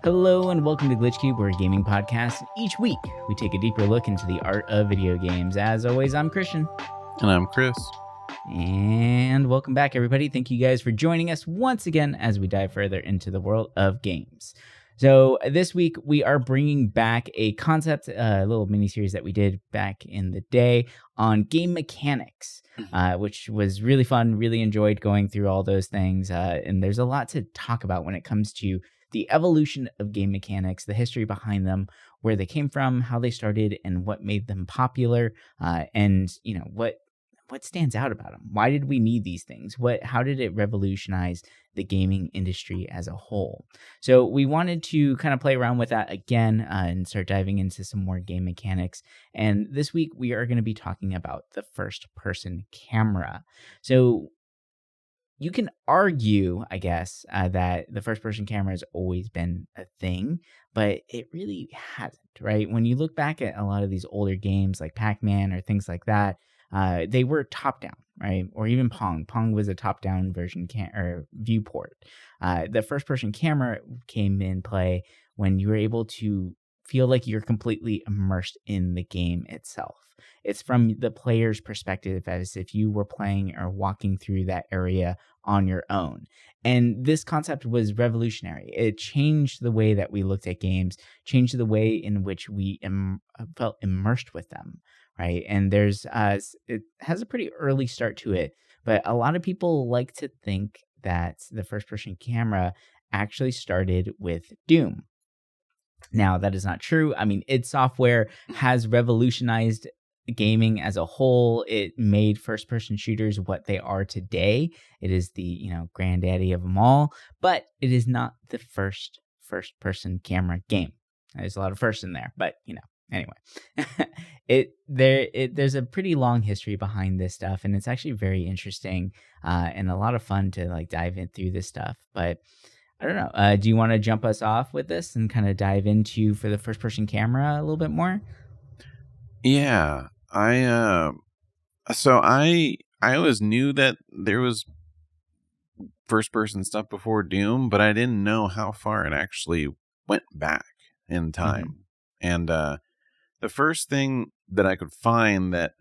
Hello and welcome to Glitch Cube, we're a gaming podcast. Each week, we take a deeper look into the art of video games. As always, I'm Christian. And I'm Chris. And welcome back, everybody. Thank you guys for joining us once again as we dive further into the world of games. So this week, we are bringing back a concept, a little mini-series that we did back in the day on game mechanics, which was really fun, really enjoyed going through all those things. And there's a lot to talk about when it comes to the evolution of game mechanics, the history behind them, where they came from, how they started, and what made them popular, and what stands out about them. Why did we need these things? How did it revolutionize the gaming industry as a whole? So we wanted to kind of play around with that again and start diving into some more game mechanics. And this week we are going to be talking about the first-person camera. So you can argue, I guess, that the first-person camera has always been a thing, but it really hasn't, right? When you look back at a lot of these older games like Pac-Man or things like that, they were top-down, right? Or even Pong. Pong was a top-down version or viewport. The first-person camera came in play when you were able to feel like you're completely immersed in the game itself. It's from the player's perspective as if you were playing or walking through that area on your own. And this concept was revolutionary. It changed the way that we looked at games, changed the way in which we felt immersed with them, right? And it has a pretty early start to it, but a lot of people like to think that the first-person camera actually started with Doom. Now, that is not true. I mean, id Software has revolutionized gaming as a whole. It made first-person shooters what they are today. It is the, granddaddy of them all, but it is not the first-person camera game. There's a lot of firsts in there, but, anyway. There's a pretty long history behind this stuff, and it's actually very interesting and a lot of fun to, dive in through this stuff, but I don't know. Do you want to jump us off with this and kind of dive into for the first-person camera a little bit more? Yeah, I always knew that there was first-person stuff before Doom, but I didn't know how far it actually went back in time. And the first thing that I could find that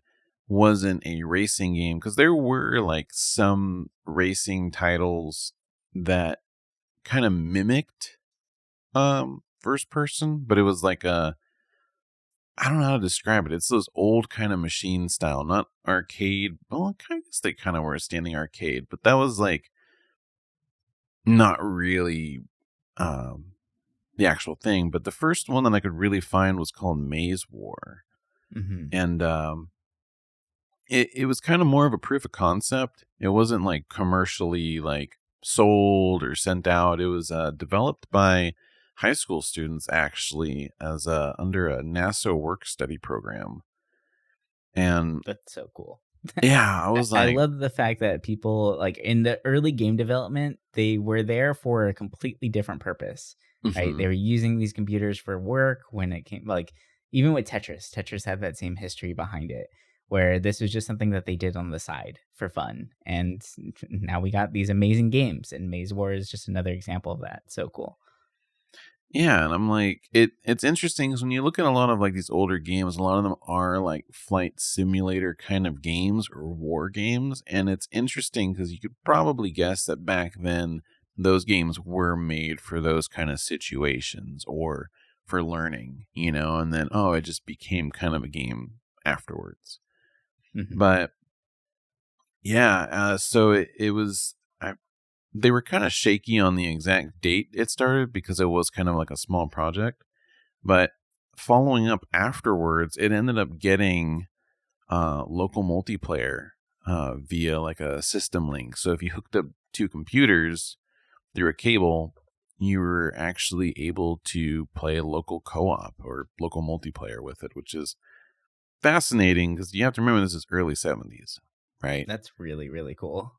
wasn't a racing game, because there were some racing titles that kind of mimicked first person, but it was I don't know how to describe it. It's those old kind of machine style, not arcade. Well, I guess they kind of were a standing arcade, but that was not really the actual thing. But the first one that I could really find was called Maze War. And it was kind of more of a proof of concept. It wasn't commercially sold or sent out. It was developed by high school students actually as under a NASA work study program. And that's so cool. Yeah, I was I love the fact that people in the early game development, they were there for a completely different purpose, right? They were using these computers for work when it came even with Tetris had that same history behind it, where this was just something that they did on the side for fun. And now we got these amazing games, and Maze War is just another example of that. So cool. Yeah, and I'm it's interesting because when you look at a lot of these older games, a lot of them are flight simulator kind of games or war games. And it's interesting because you could probably guess that back then those games were made for those kind of situations or for learning, and then, it just became kind of a game afterwards. But yeah, so it was, they were kind of shaky on the exact date it started because it was kind of a small project. But following up afterwards, it ended up getting local multiplayer via a system link. So if you hooked up two computers through a cable, you were actually able to play a local co-op or local multiplayer with it, which is fascinating because you have to remember this is early 70s, right? That's really, really cool.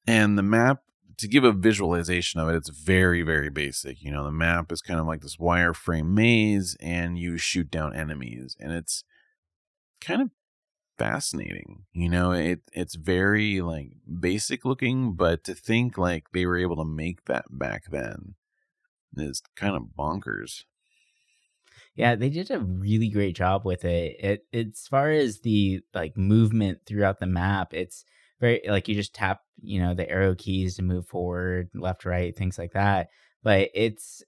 And the map, to give a visualization of it, it's very, very basic. The map is kind of this wireframe maze, and you shoot down enemies, and it's kind of fascinating. It's very basic looking, but to think they were able to make that back then is kind of bonkers. Yeah, they did a really great job with it. As far as the like movement throughout the map, it's very like you just tap, the arrow keys to move forward, left, right, things like that. But it's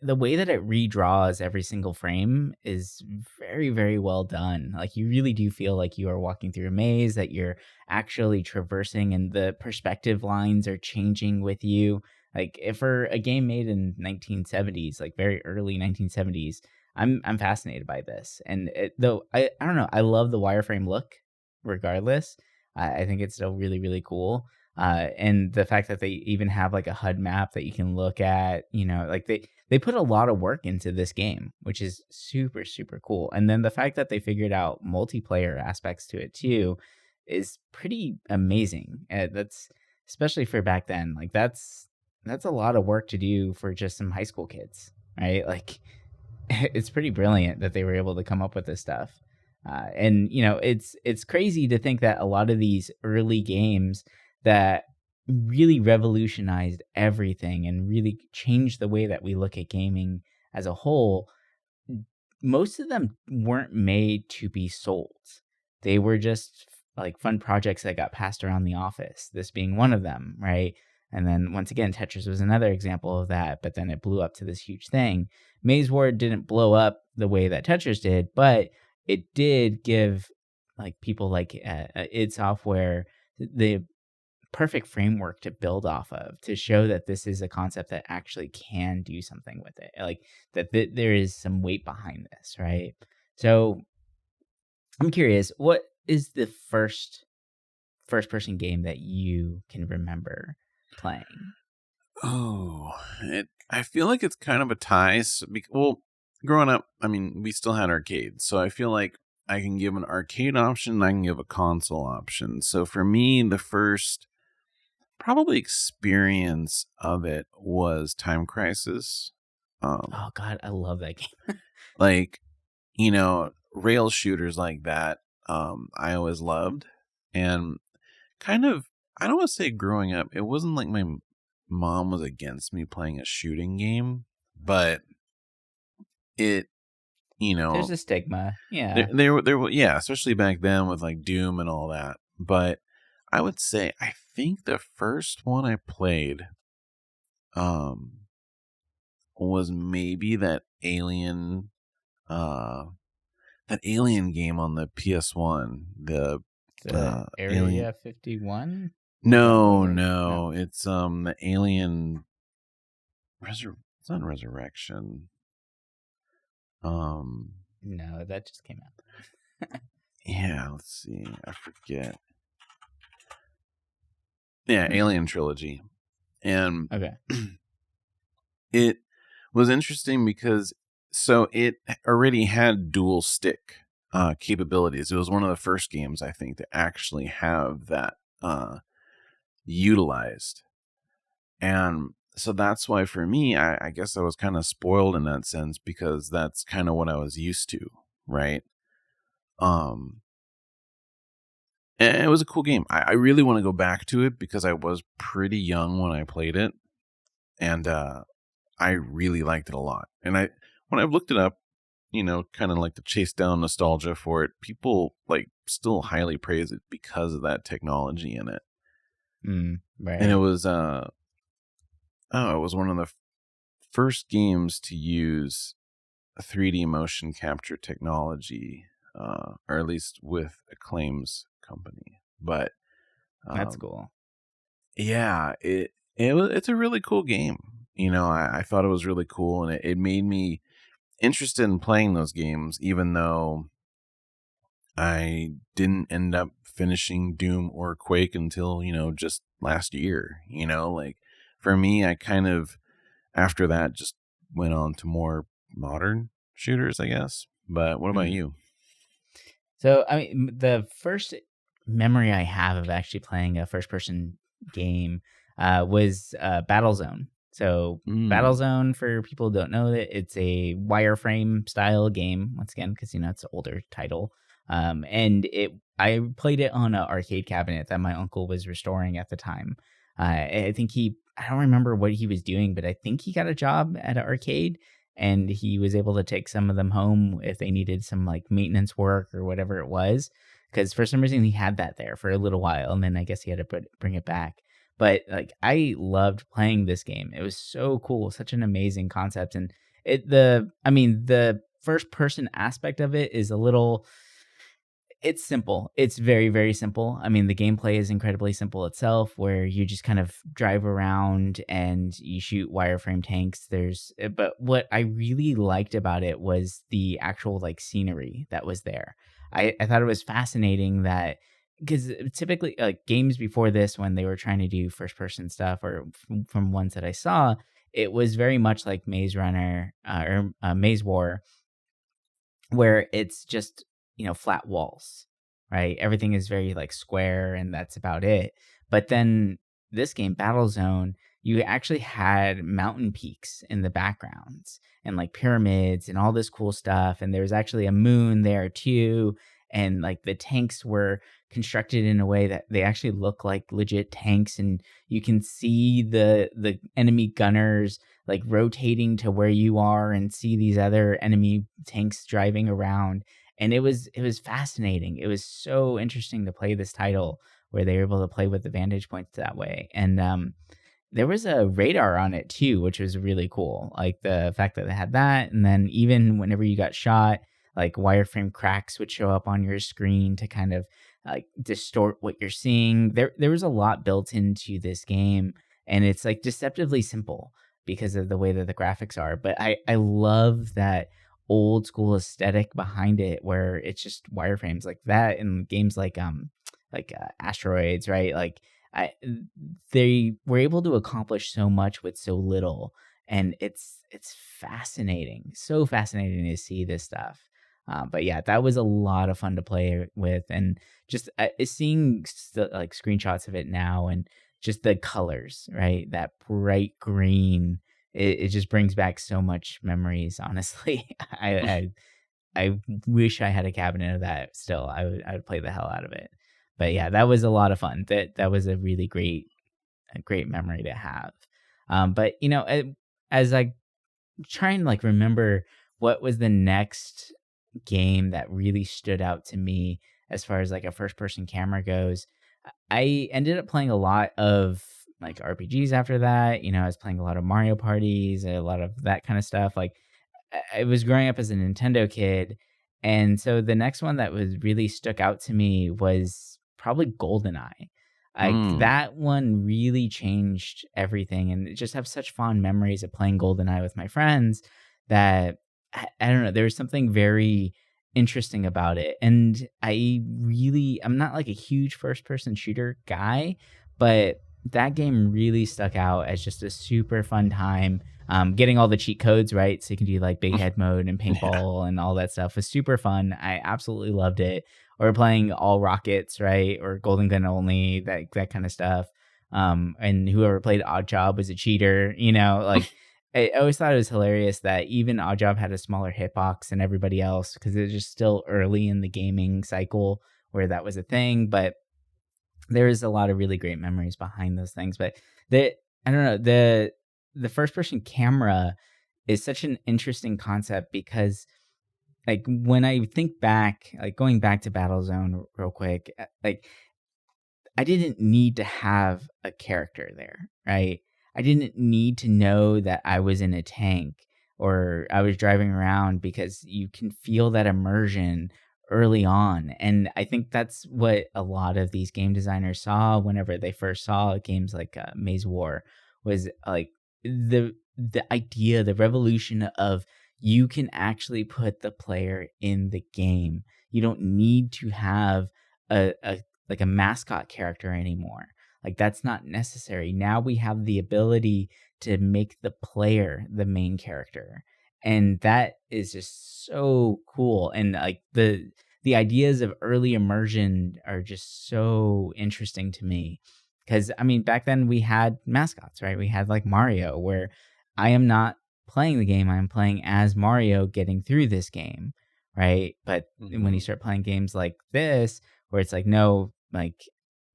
the way that it redraws every single frame is very, very well done. Like you really do feel like you are walking through a maze, that you're actually traversing, and the perspective lines are changing with you. Like if for a game made in 1970s, like very early 1970s, I'm fascinated by this, and though I don't know, I love the wireframe look. Regardless, I think it's still really really cool. And the fact that they even have like a HUD map that you can look at, like they put a lot of work into this game, which is super super cool. And then the fact that they figured out multiplayer aspects to it too is pretty amazing. That's especially for back then. Like that's a lot of work to do for just some high school kids, right? Like it's pretty brilliant that they were able to come up with this stuff. And it's crazy to think that a lot of these early games that really revolutionized everything and really changed the way that we look at gaming as a whole, most of them weren't made to be sold. They were just like fun projects that got passed around the office, this being one of them, right? And then once again, Tetris was another example of that, but then it blew up to this huge thing. Maze War didn't blow up the way that Tetris did, but it did give like people like id Software the perfect framework to build off of, to show that this is a concept that actually can do something with it, like that there is some weight behind this, right? So I'm curious, what is the first person game that you can remember playing? Oh, I feel like it's kind of a tie. Well, growing up, I mean, we still had arcades, so I feel like I can give an arcade option and I can give a console option. So for me, the first probably experience of it was Time Crisis. Oh god, I love that game. Like, rail shooters like that, I always loved. And kind of, I don't want to say growing up, it wasn't like my mom was against me playing a shooting game, but it, There's a stigma, there, yeah. yeah, especially back then with like Doom and all that. But I would say, I think the first one I played, um, was maybe uh, that Alien game on the PS1, the The Alien. Area 51, is that what No, it is? No, no, it's the Alien It's not Resurrection. Um, no, that just came out. yeah, let's see, I forget. Yeah, Alien Trilogy, and Okay. it was interesting because it already had dual stick capabilities. It was one of the first games I think to actually have that utilized. And so that's why for me, I guess I was kind of spoiled in that sense because that's kind of what I was used to, right? Um, and it was a cool game. I really want to go back to it because I was pretty young when I played it, and I really liked it a lot. And when I've looked it up, kind of like to chase down nostalgia for it, people like still highly praise it because of that technology in it. And it Right. was it was one of the first games to use 3D motion capture technology, or at least with Acclaim's company. But That's um, cool. yeah, it's a really cool game. I thought it was really cool, and it made me interested in playing those games, even though I didn't end up finishing Doom or Quake until, just last year. Like for me, I kind of, after that, just went on to more modern shooters, I guess. But what about Mm. you? So, I mean, the first memory I have of actually playing a first person game was Battlezone. So, Mm, Battlezone, for people who don't know it, it's a wireframe style game, once again, because, it's an older title. And I played it on an arcade cabinet that my uncle was restoring at the time. I think I don't remember what he was doing, but I think he got a job at an arcade and he was able to take some of them home if they needed some like maintenance work or whatever it was. Because for some reason he had that there for a little while, and then I guess he had to bring it back. But like I loved playing this game. It was so cool, such an amazing concept, and the first person aspect of it is a little, it's simple. It's very, very simple. I mean, the gameplay is incredibly simple itself, where you just kind of drive around and you shoot wireframe tanks. But what I really liked about it was the actual like scenery that was there. I thought it was fascinating that, because typically like games before this, when they were trying to do first person stuff, or from ones that I saw, it was very much like Maze Runner or Maze War, where it's just, flat walls, right? Everything is very like square and that's about it. But then this game, Battlezone, you actually had mountain peaks in the backgrounds and like pyramids and all this cool stuff. And there was actually a moon there too. And like the tanks were constructed in a way that they actually look like legit tanks, and you can see the enemy gunners like rotating to where you are and see these other enemy tanks driving around. And it was fascinating. It was so interesting to play this title where they were able to play with the vantage points that way. And there was a radar on it too, which was really cool. Like the fact that they had that, and then even whenever you got shot, like wireframe cracks would show up on your screen to kind of like distort what you're seeing. There was a lot built into this game, and it's like deceptively simple because of the way that the graphics are. But I love that old school aesthetic behind it, where it's just wireframes like that in games like Asteroids, right? Like I they were able to accomplish so much with so little, and it's fascinating, so fascinating to see this stuff. But yeah, that was a lot of fun to play with, and just seeing like screenshots of it now, and just the colors, right? That bright green, it just brings back so much memories. Honestly, I wish I had a cabinet of that. Still, I would play the hell out of it. But yeah, that was a lot of fun. That was a really great memory to have. But as I try and like remember what was the next game that really stood out to me as far as like a first person camera goes, I ended up playing a lot of like RPGs after that. I was playing a lot of Mario parties, a lot of that kind of stuff. Like I was growing up as a Nintendo kid, and so the next one that was really stuck out to me was probably GoldenEye. Like Mm. that one really changed everything, and just have such fond memories of playing GoldenEye with my friends that I don't know. There was something very interesting about it, and I'm not like a huge first person shooter guy, but that game really stuck out as just a super fun time. Getting all the cheat codes right, so you can do like big head mode and Yeah. paintball and all that stuff was super fun. I absolutely loved it. Or playing all rockets, right, or golden gun only, that kind of stuff. And whoever played Odd Job was a cheater. Like I always thought it was hilarious that even Odd Job had a smaller hitbox than everybody else, because it was just still early in the gaming cycle where that was a thing. But there is a lot of really great memories behind those things. But the I don't know, the first person camera is such an interesting concept, because like when I think back, like going back to Battlezone real quick, like I didn't need to have a character there, right? I didn't need to know that I was in a tank or I was driving around, because you can feel that immersion early on. And I think that's what a lot of these game designers saw whenever they first saw games like Maze War, was like the idea, the revolution of, you can actually put the player in the game. You don't need to have a like a mascot character anymore. Like that's not necessary. Now we have the ability to make the player the main character. And that is just so cool. And like the ideas of early immersion are just so interesting to me. Cause I mean, back then we had mascots, right? We had like Mario, where I am not playing the game, I'm playing as Mario getting through this game, right? But when you Hmm. start playing games like this, where it's like, no, like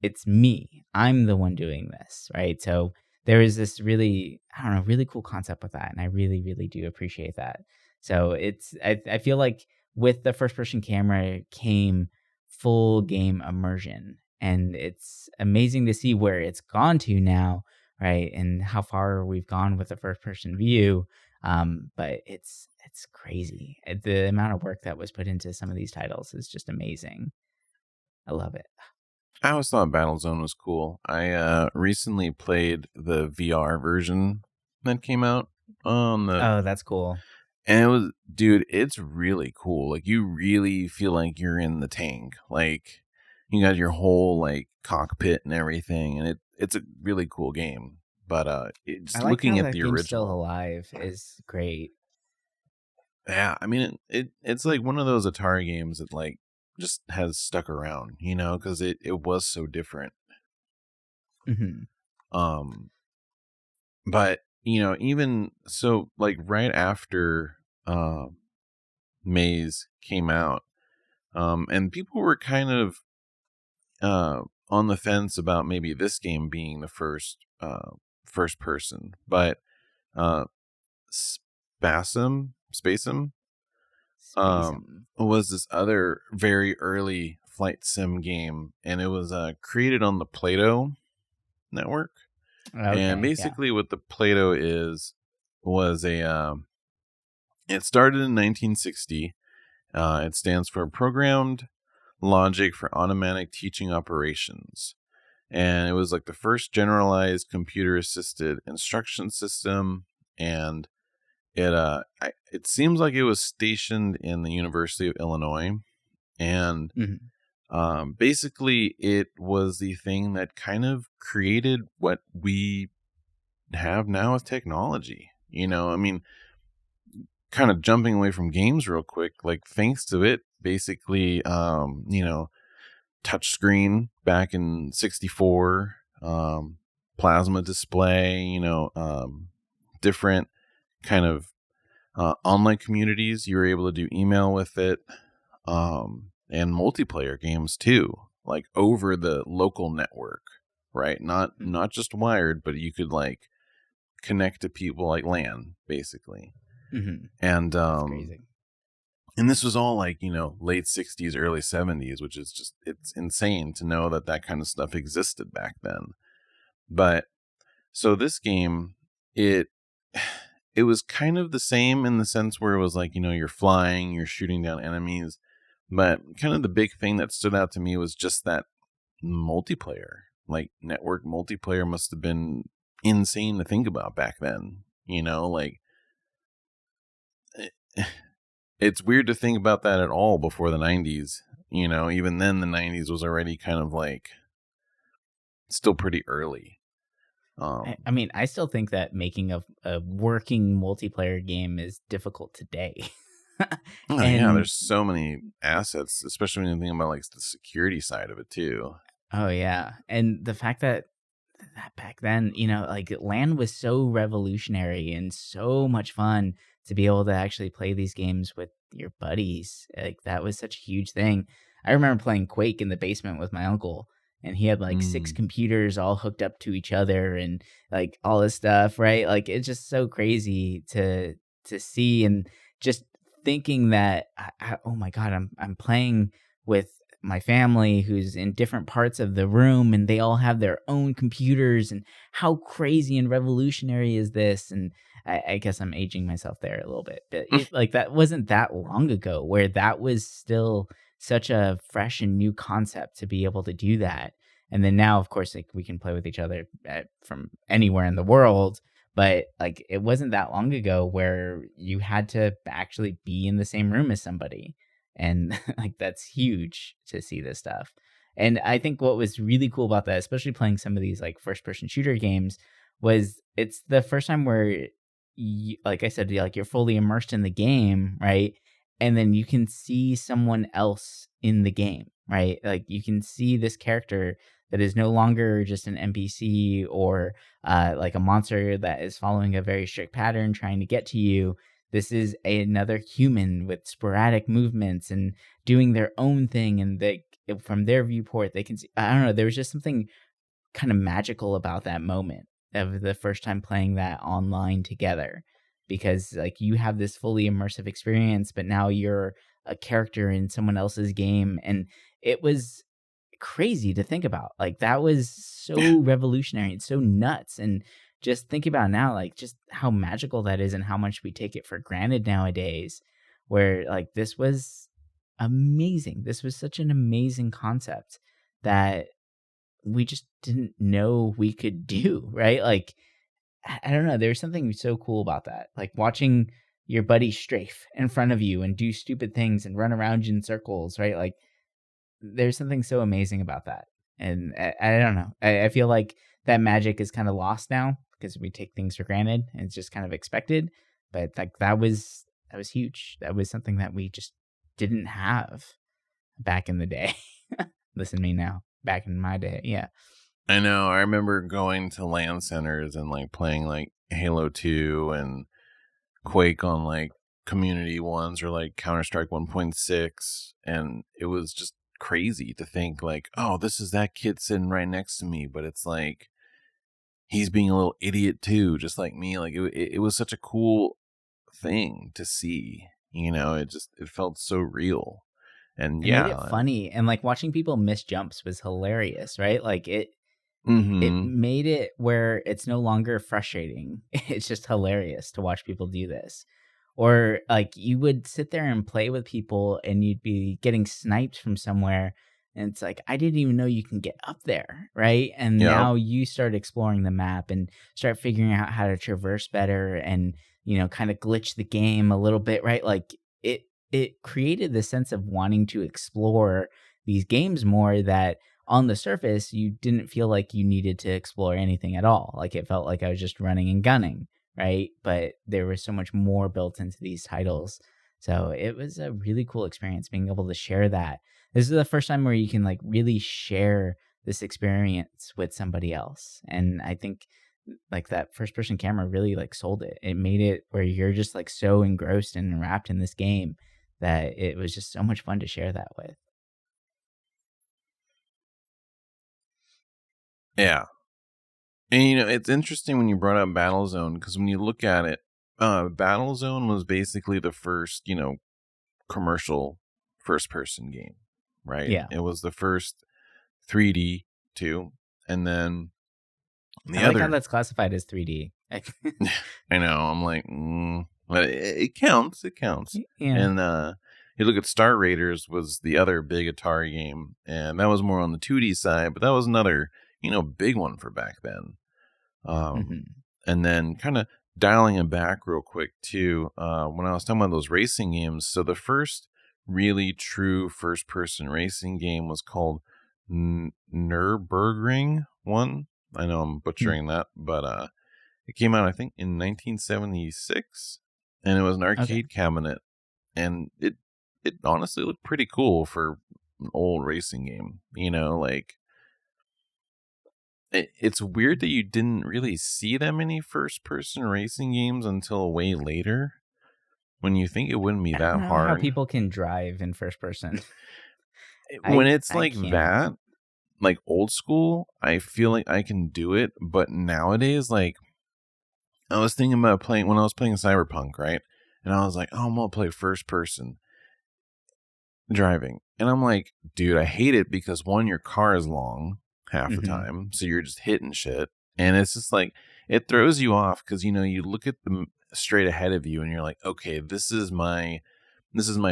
it's me, I'm the one doing this, right? So there was this really, I don't know, really cool concept with that, and I really, really do appreciate that. So I feel like with the first person camera came full game immersion, and it's amazing to see where it's gone to now, right? And how far we've gone with the first person view. But it's crazy. The amount of work that was put into some of these titles is just amazing. I love it. I always thought Battlezone was cool. I recently played the VR version that came out on the, Oh, that's cool. and it was, dude, it's really cool. Like, you really feel like you're in the tank. Like, you got your whole like cockpit and everything, and it's a really cool game. But I just like looking how at that the game's still original, alive is great. yeah, I mean, it's like one of those Atari games that like just has stuck around, because it was so different. Hmm. Um, but even so, like right after Maze came out, and people were kind of on the fence about maybe this game being the first person, but uh, Spasm Space 'em. was this other very early flight sim game, and it was created on the Play-Doh network. And Okay, yeah. basically, what the Play-Doh was it started in 1960. It stands for Programmed Logic for Automatic Teaching Operations. And it was like the first generalized computer assisted instruction system. And it seems like it was stationed in the University of Illinois. And Hmm. basically, it was the thing that kind of created what we have now with technology. I mean, kind of jumping away from games real quick, like thanks to it, basically, touchscreen back in 64, plasma display, different kind of online communities. You were able to do email with it, and multiplayer games too, like over the local network, right? Not just wired, but you could like connect to people like LAN, basically. Hmm. And That's crazy. and this was all like late 60s, early 70s, which is just, it's insane to know that that kind of stuff existed back then. But so this game, it it was kind of the same in the sense where it was like, you're flying, you're shooting down enemies, but kind of the big thing that stood out to me was just that multiplayer. Like, network multiplayer must have been insane to think about back then. Like, it's weird to think about that at all before the 90s. Even then the 90s was already kind of like still pretty early. I mean, I still think that making a working multiplayer game is difficult today. Oh yeah, And there's so many assets, especially when you think about like the security side of it too. oh yeah, and the fact that back then, like LAN was so revolutionary and so much fun to be able to actually play these games with your buddies. Like that was such a huge thing. I remember playing Quake in the basement with my uncle, and he had like six Mm. computers all hooked up to each other and like all this stuff, right? Like it's just so crazy to see, and just thinking that oh my god, I'm playing with my family who's in different parts of the room, and they all have their own computers, and how crazy and revolutionary is this? And I guess I'm aging myself there a little bit, but like that wasn't that long ago where that was still such a fresh and new concept to be able to do that. And then now, of course, like we can play with each other from anywhere in the world, but like it wasn't that long ago where you had to actually be in the same room as somebody, and like that's huge to see this stuff. And I think what was really cool about that, especially playing some of these like first person shooter games, was it's the first time where you, like I said, like you're fully immersed in the game, right? And then you can see someone else in the game, right? Like you can see this character that is no longer just an NPC or like a monster that is following a very strict pattern trying to get to you. This is another human with sporadic movements and doing their own thing, and they, from their viewport, they can see. I don't know. There was just something kind of magical about that moment, of the first time playing that online together, because like you have this fully immersive experience, but now you're a character in someone else's game, and it was crazy to think about. Like that was so revolutionary and so nuts. And just think about now, like just how magical that is and how much we take it for granted nowadays. Where like this was amazing. This was such an amazing concept that we just didn't know we could do, right? Like I don't know, there's something so cool about that. Like watching your buddy strafe in front of you and do stupid things and run around you in circles, right? Like there's something so amazing about that. And I don't know. I feel like that magic is kind of lost now because we take things for granted and it's just kind of expected. But like that was huge. That was something that we just didn't have back in the day. Listen to me now. Back in my day, yeah. I know. I remember going to LAN centers and like playing like Halo 2 and Quake on like community ones or like Counter-Strike 1.6, and it was just crazy to think like, oh, this is that kid sitting right next to me, but it's like he's being a little idiot too, just like me. Like it was such a cool thing to see. It felt so real. And It made it yeah. funny, and like watching people miss jumps was hilarious, right? Like it Mm-hmm. made it where it's no longer frustrating. It's just hilarious to watch people do this. Or like you would sit there and play with people and you'd be getting sniped from somewhere, and it's like I didn't even know you can get up there, right? And Yep. now you start exploring the map and start figuring out how to traverse better and kind of glitch the game a little bit, right? Like it created the sense of wanting to explore these games more, that on the surface you didn't feel like you needed to explore anything at all. Like it felt like I was just running and gunning, right? But there was so much more built into these titles. So it was a really cool experience being able to share that. This is the first time where you can like really share this experience with somebody else. And I think like that first person camera really like sold it. It made it where you're just like so engrossed and wrapped in this game that it was just so much fun to share that with. Yeah. And it's interesting when you brought up Battlezone, because when you look at it, Battlezone was basically the first, commercial first person game, right? Yeah. It was the first 3D too. And then I the like how other, that's classified as 3D. I know, I'm like, but it counts. It counts. Yeah. And you look at Star Raiders was the other big Atari game, and that was more on the 2D side, but that was another, big one for back then. Hmm. And then kind of dialing it back real quick too, when I was talking about those racing games, so the first really true first person racing game was called Nürburgring 1. I know I'm butchering that, but it came out I think in 1976, and it was an Okay. arcade cabinet, and it honestly looked pretty cool for an old racing game. Like it's weird that you didn't really see that many first person racing games until way later, when you think it wouldn't be I don't that know how hard. people can drive in first person. When I it's I like can't. that, like old school, I feel like I can do it, but nowadays, like I was thinking about playing when I was playing Cyberpunk, right? And I was like, oh, I'm gonna play first person driving. And I'm like, dude, I hate it because one, your car is long half the Hmm. time, so you're just hitting shit. And it's just like, it throws you off because, you look at the straight ahead of you and you're like, okay, this is my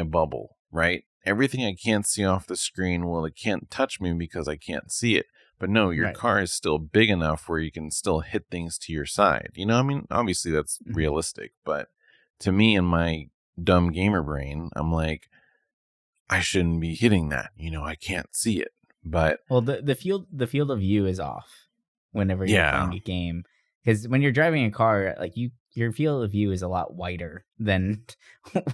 bubble, right? Everything I can't see off the screen, well, it can't touch me because I can't see it. But no, your Right. car is still big enough where you can still hit things to your side. I mean, obviously that's Hmm. realistic, but to me in my dumb gamer brain, I'm like, I shouldn't be hitting that. I can't see it. But Well, the field of view is off whenever you're playing yeah, a game, because when you're driving a car, like your field of view is a lot wider than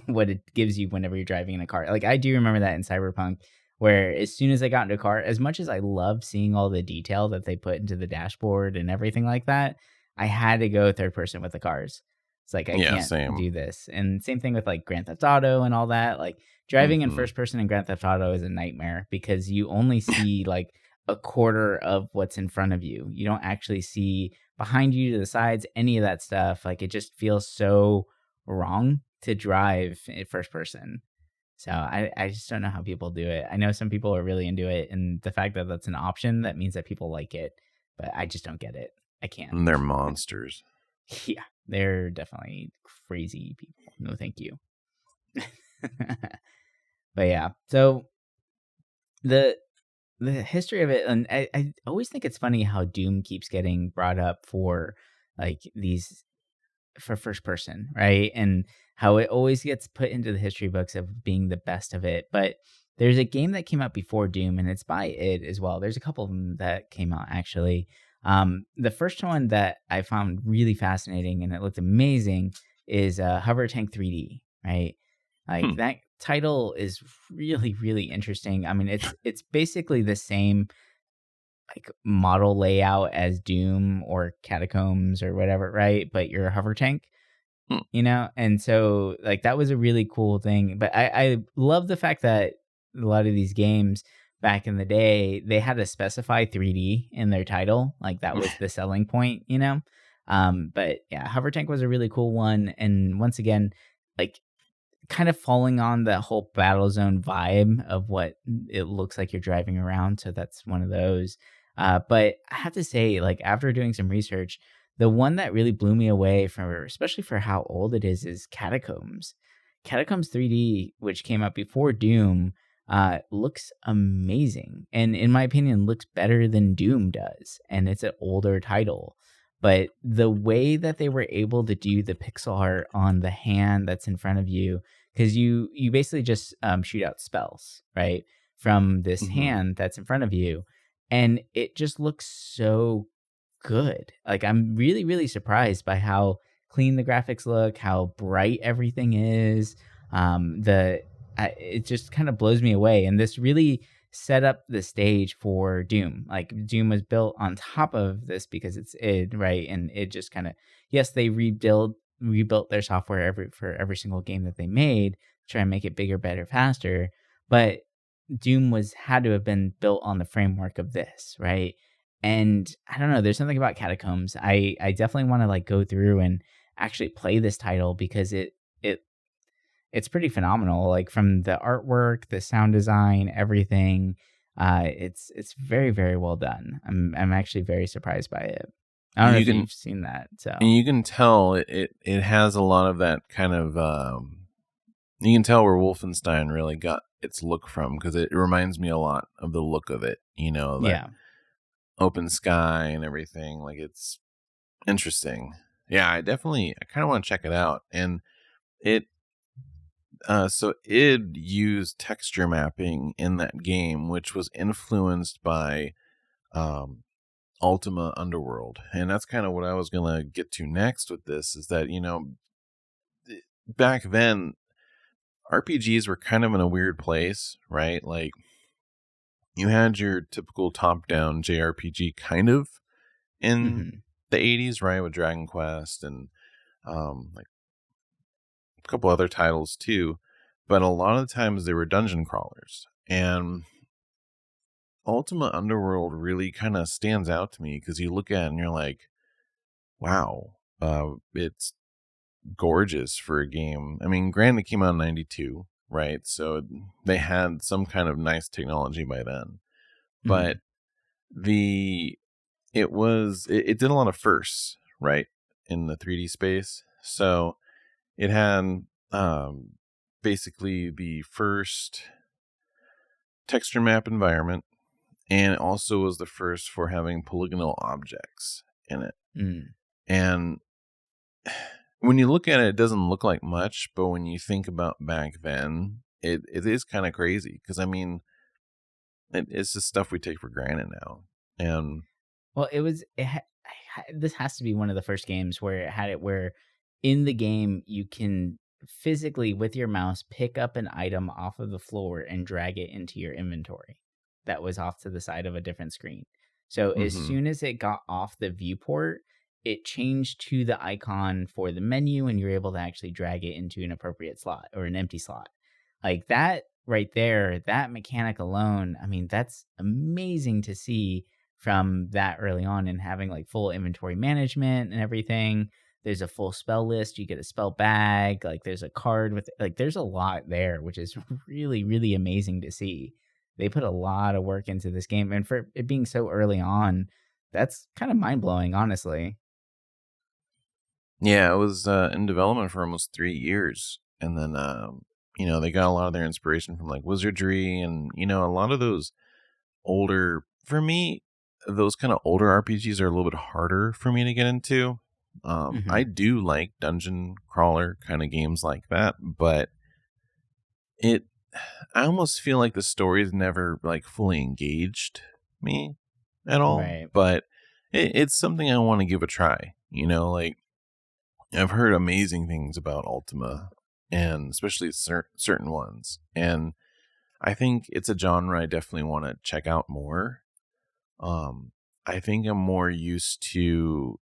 what it gives you whenever you're driving in a car. Like I do remember that in Cyberpunk, where as soon as I got into a car, as much as I love seeing all the detail that they put into the dashboard and everything like that, I had to go third person with the cars. It's like I yeah, can't same. do this. And same thing with like Grand Theft Auto and all that. Like driving in Hmm. first person in Grand Theft Auto is a nightmare because you only see like a quarter of what's in front of you. You don't actually see behind you, to the sides, any of that stuff. Like, it just feels so wrong to drive in first person. So I just don't know how people do it. I know some people are really into it, and the fact that that's an option, that means that people like it, but I just don't get it. I can't. And they're monsters. Yeah, they're definitely crazy people. No, thank you. But yeah, so the history of it, and I always think it's funny how Doom keeps getting brought up for like these for first person, right? And how it always gets put into the history books of being the best of it. But there's a game that came out before Doom, and it's by id as well. There's a couple of them that came out actually. The first one that I found really fascinating and it looked amazing is Hover Tank 3D, right? Like, Hmm. that title is really, really interesting. I mean, it's basically the same like model layout as Doom or Catacombs or whatever, right? But you're a hover tank, Hmm. and so like that was a really cool thing. But I love the fact that a lot of these games back in the day, they had to specify 3D in their title, like that was the selling point. But yeah, hover tank was a really cool one, and once again, like, kind of falling on the whole Battlezone vibe of what it looks like you're driving around. So that's one of those. But I have to say, like, after doing some research, the one that really blew me away, for especially for how old it is Catacombs. Catacombs 3D, which came out before Doom, looks amazing, and in my opinion, looks better than Doom does. And it's an older title, but the way that they were able to do the pixel art on the hand that's in front of you, because you basically just shoot out spells, right, from this Mm-hmm. hand that's in front of you, and it just looks so good. Like, I'm really, really surprised by how clean the graphics look, how bright everything is. It just kind of blows me away, and this really set up the stage for Doom. Like, Doom was built on top of this because it's id, right? And it just kind of, yes, they rebuilt their software for every single game that they made to try and make it bigger, better, faster. But Doom was had to have been built on the framework of this, right? And I don't know, there's something about Catacombs. I definitely want to like go through and actually play this title because it it's pretty phenomenal. Like, from the artwork, the sound design, everything. It's very, very well done. I'm actually very surprised by it. I don't And know you if can you've seen that. So and you can tell it has a lot of that kind of you can tell where Wolfenstein really got its look from, because it reminds me a lot of the look of it, that yeah. open sky and everything. Like, it's interesting. Yeah, I kind of want to check it out. And it so it used texture mapping in that game, which was influenced by um Ultima Underworld. And that's kind of what I was going to get to next with this, is that, back then RPGs were kind of in a weird place, right? Like, you had your typical top-down JRPG kind of in Hmm. the 80s, right, with Dragon Quest and like a couple other titles too. But a lot of the times they were dungeon crawlers. And Ultima Underworld really kind of stands out to me, because you look at it and you're like, wow, it's gorgeous for a game. I mean, granted, it came out in 92, right? So they had some kind of nice technology by then. But Hmm. it did a lot of firsts, right, in the 3D space. So it had basically the first texture map environment, and it also was the first for having polygonal objects in it. Mm. And when you look at it, it doesn't look like much, but when you think about back then, it is kind of crazy, because I mean, it's just stuff we take for granted now. And Well, this has to be one of the first games where it had it where in the game you can physically with your mouse pick up an item off of the floor and drag it into your inventory that was off to the side of a different screen. So as mhm. soon as it got off the viewport, it changed to the icon for the menu, and you're able to actually drag it into an appropriate slot or an empty slot. Like that right there, that mechanic alone, I mean, that's amazing to see from that early on and having like full inventory management and everything. There's a full spell list. You get a spell bag. Like there's a card with like there's a lot there, which is really, really amazing to see. They put a lot of work into this game. And for it being so early on, that's kind of mind blowing, honestly. Yeah, it was in development for almost 3 years, and then they got a lot of their inspiration from like Wizardry, and a lot of those older. For me, those kind of older RPGs are a little bit harder for me to get into. I Hmm. do like dungeon crawler kind of games like that, but it I almost feel like the story's never like fully engaged me at all. Right. But it's something I want to give a try. Like I've heard amazing things about Ultima, and especially certain ones. And I think it's a genre I definitely want to check out more. I think I'm more used to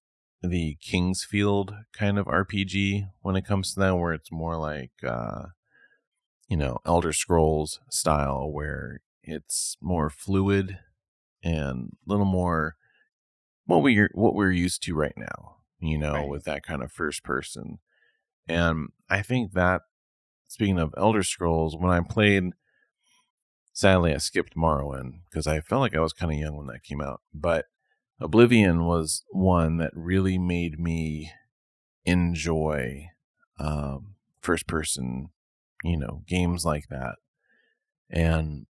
the Kingsfield kind of RPG when it comes to that, where it's more like, Elder Scrolls style, where it's more fluid and a little more what we're used to right now, Right. with that kind of first person. And I think that, speaking of Elder Scrolls, when I played, sadly I skipped Morrowind because I felt like I was kind of young when that came out, but Oblivion was one that really made me enjoy first person, games like that. And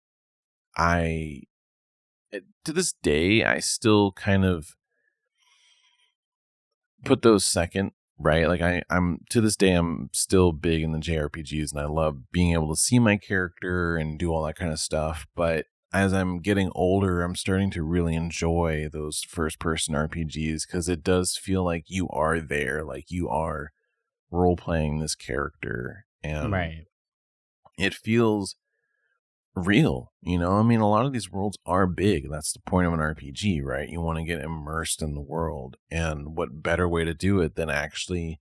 I, to this day, I still kind of put those second, right? Like I'm to this day, I'm still big in the JRPGs, and I love being able to see my character and do all that kind of stuff. But as I'm getting older, I'm starting to really enjoy those first person RPGs because it does feel like you are there, like you are role playing this character, and Right. it feels real. I mean, a lot of these worlds are big. That's the point of an RPG, right? You want to get immersed in the world, and what better way to do it than actually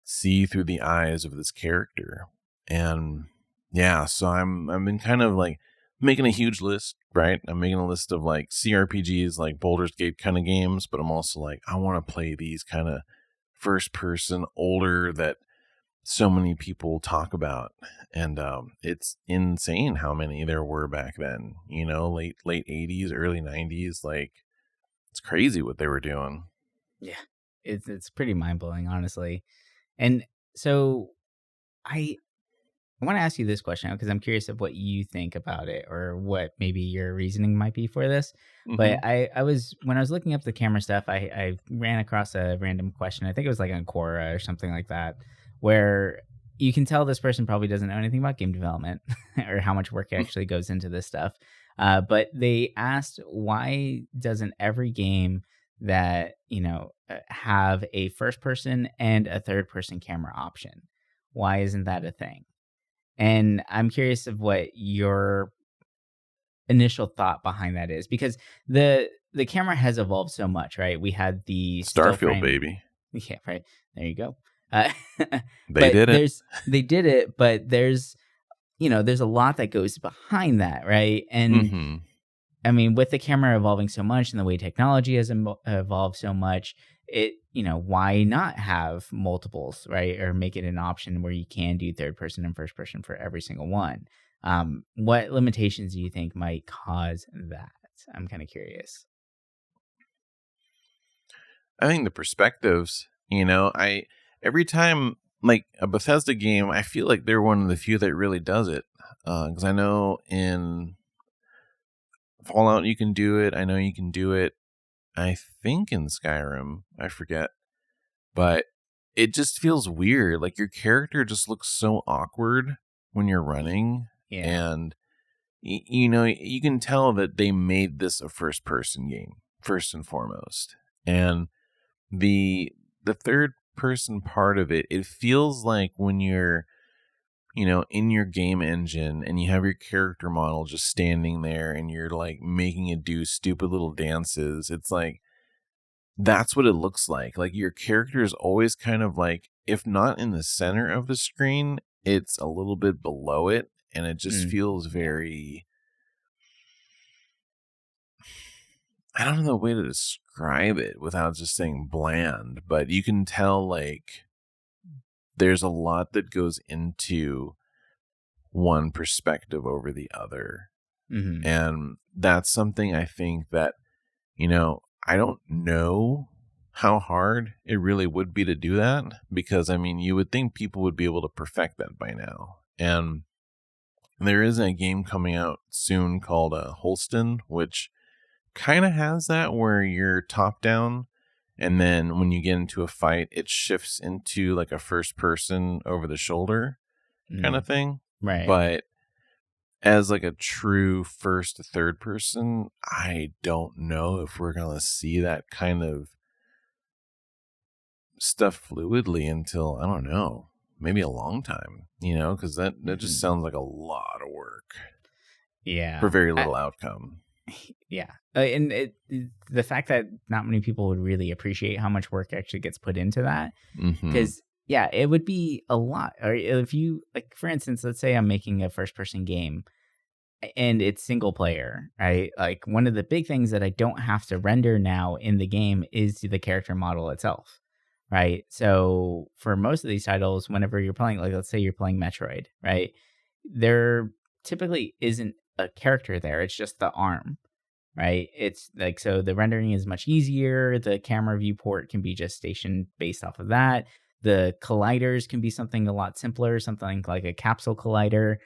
see through the eyes of this character? And yeah, so I've been kind of like making a huge list, right? I'm making a list of like CRPGs, like Baldur's Gate kind of games, but I'm also like, I want to play these kind of first person older that so many people talk about. And it's insane how many there were back then, late 80s, early 90s. Like, it's crazy what they were doing. Yeah. It's pretty mind blowing, honestly. And so I I want to ask you this question because I'm curious of what you think about it or what maybe your reasoning might be for this. Hmm. But I was when I was looking up the camera stuff, I ran across a random question. I think it was like on Quora or something like that, where you can tell this person probably doesn't know anything about game development or how much work actually goes into this stuff. But they asked, why doesn't every game that have a first person and a third person camera option? Why isn't that a thing? And I'm curious of what your initial thought behind that is because the camera has evolved so much, right? We had the still Starfield, frame. baby. Yeah, right. There you go. Uh, They but did it. they did it, but there's a lot that goes behind that, right? And Hmm. I mean, with the camera evolving so much and the way technology has evolved so much, why not have multiples, right? Or make it an option where you can do third person and first person for every single one. What limitations do you think might cause that? I'm kind of curious. I think the perspectives, every time, like a Bethesda game, I feel like they're one of the few that really does it. Because I know in Fallout you can do it. I know you can do it. I think in Skyrim, I forget, but it just feels weird. Like your character just looks so awkward when you're running, Yeah. and you can tell that they made this a first person game first and foremost. And the third person part of it, it feels like when you're in your game engine and you have your character model just standing there and you're like making it do stupid little dances. It's like that's what it looks like. Like your character is always kind of like, if not in the center of the screen, it's a little bit below it, and it just Mm, feels yeah. very, I don't know the way to describe it without just saying bland, but you can tell like there's a lot that goes into one perspective over the other. Mm-hmm. And that's something I think that, I don't know how hard it really would be to do that, because I mean, you would think people would be able to perfect that by now. And there is a game coming out soon called Holston, which kind of has that where you're top down, and then when you get into a fight, it shifts into like a first person over the shoulder kind of thing. Right. But as like a true first to third person, I don't know if we're going to see that kind of stuff fluidly until, I don't know, maybe a long time, because that just sounds like a lot of work Yeah. for very little outcome. Yeah. And the fact that not many people would really appreciate how much work actually gets put into that, because yeah, it would be a lot. Or if you, like, for instance, let's say I'm making a first person game and it's single player, right? Like, one of the big things that I don't have to render now in the game is the character model itself, right? So for most of these titles, whenever you're playing, like, let's say you're playing Metroid, right? There typically isn't a character there. It's just the arm, right? It's like, so the rendering is much easier. The camera viewport can be just stationed based off of that. The colliders can be something a lot simpler, something like a capsule collider.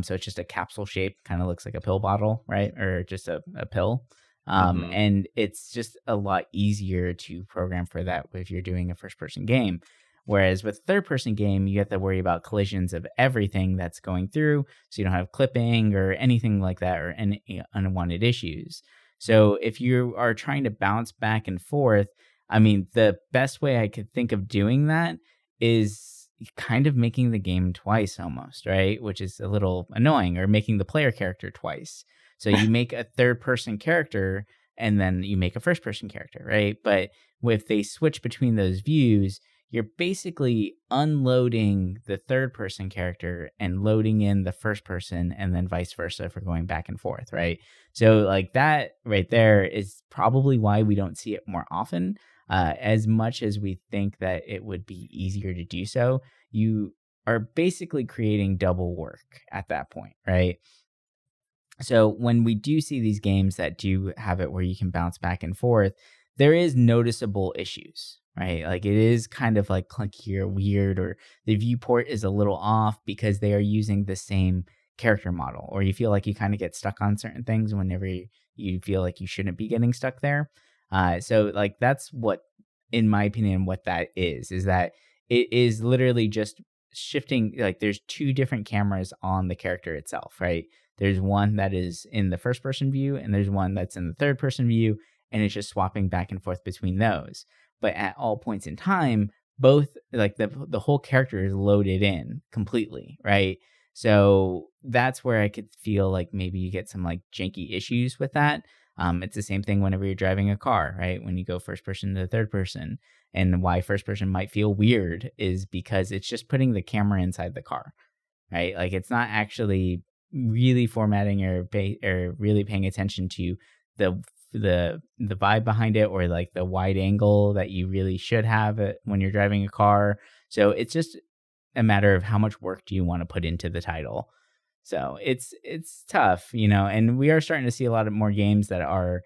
So it's just a capsule shape, kind of looks like a pill bottle, right? Or just a pill. And it's just a lot easier to program for that if you're doing a first person game. Whereas with third person game, you have to worry about collisions of everything that's going through. So you don't have clipping or anything like that, or any unwanted issues. So if you are trying to bounce back and forth, I mean, the best way I could think of doing that is kind of making the game twice almost, right? Which is a little annoying, or making the player character twice. So you make a third person character and then you make a first person character, right? But if they switch between those views, you're basically unloading the third person character and loading in the first person, and then vice versa for going back and forth, right? So like that right there is probably why we don't see it more often. As much as we think that it would be easier to do so, you are basically creating double work at that point, right? So when we do see these games that do have it where you can bounce back and forth, there is noticeable issues, right? Like, it is kind of like clunky or weird, or the viewport is a little off because they are using the same character model, or you feel like you kind of get stuck on certain things whenever you feel like you shouldn't be getting stuck there. So like, that's what, in my opinion, what that is that it is literally just shifting. Like, there's two different cameras on the character itself, right? There's one that is in the first person view, and there's one that's in the third person view, and it's just swapping back and forth between those. But at all points in time, both, like, the whole character is loaded in completely, right? So that's where I could feel like maybe you get some like janky issues with that. It's the same thing whenever you're driving a car, right? When you go first person to third person, and why first person might feel weird is because it's just putting the camera inside the car, right? Like, it's not actually really formatting or really paying attention to the vibe behind it, or like the wide angle that you really should have when you're driving a car. So it's just a matter of how much work do you want to put into the title. So it's tough, and we are starting to see a lot of more games that are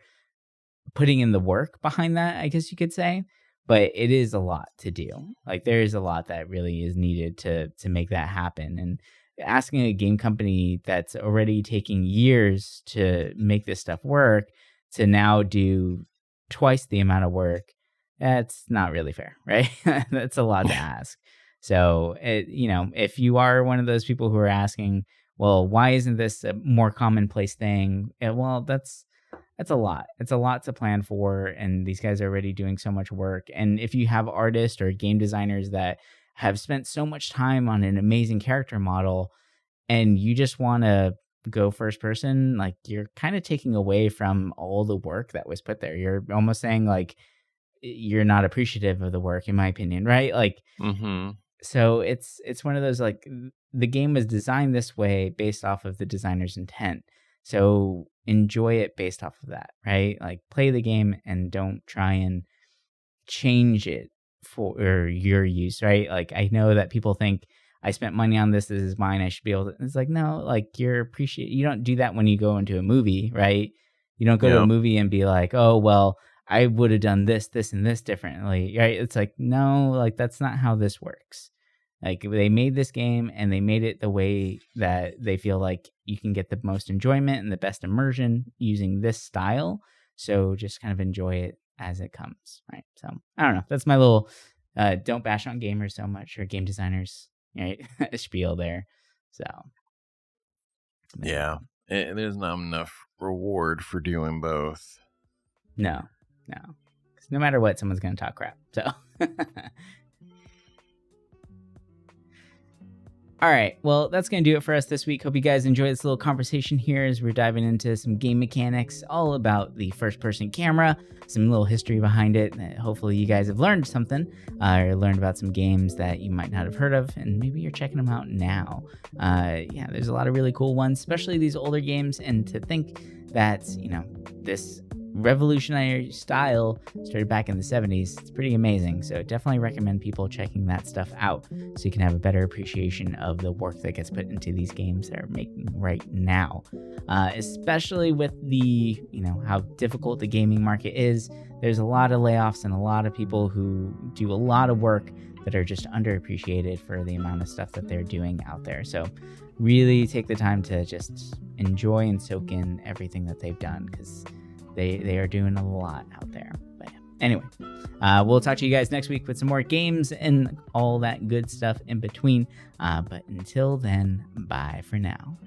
putting in the work behind that, I guess you could say. But it is a lot to do. Like, there is a lot that really is needed to make that happen. And asking a game company that's already taking years to make this stuff work to now do twice the amount of work, that's not really fair, right? That's a lot to ask. So, if you are one of those people who are asking, well, why isn't this a more commonplace thing? Well, that's a lot. It's a lot to plan for, and these guys are already doing so much work. And if you have artists or game designers that have spent so much time on an amazing character model, and you just want to go first person, like, you're kind of taking away from all the work that was put there. You're almost saying like you're not appreciative of the work, in my opinion, right? Like, so it's one of those, like, the game was designed this way based off of the designer's intent. So enjoy it based off of that, right? Like play the game and don't try and change it for your use, right? Like I know that people think I spent money on this is mine, I should be able to. It's like, no, like you don't do that when you go into a movie, right? You don't go to a Yep. movie and be like, oh well, I would have done this and this differently, right? It's like, no, like that's not how this works. Like they made this game and they made it the way that they feel like you can get the most enjoyment and the best immersion using this style. So just kind of enjoy it as it comes, right? So I don't know. That's my little don't bash on gamers so much or game designers, right? Spiel there. So Yeah. There's not enough reward for doing both. no. 'Cause no matter what, someone's gonna talk crap. So all right, well, that's going to do it for us this week. Hope you guys enjoyed this little conversation here as we're diving into some game mechanics, all about the first-person camera, some little history behind it. Hopefully you guys have learned something or learned about some games that you might not have heard of, and maybe you're checking them out now. Yeah, there's a lot of really cool ones, especially these older games, and to think that, this revolutionary style started back in the 70s. It's pretty amazing. So definitely recommend people checking that stuff out so you can have a better appreciation of the work that gets put into these games that are making right now. Especially with the, how difficult the gaming market is. There's a lot of layoffs and a lot of people who do a lot of work that are just underappreciated for the amount of stuff that they're doing out there. So really take the time to just enjoy and soak in everything that they've done, because they are doing a lot out there. But yeah. Anyway, we'll talk to you guys next week with some more games and all that good stuff in between. But until then, bye for now.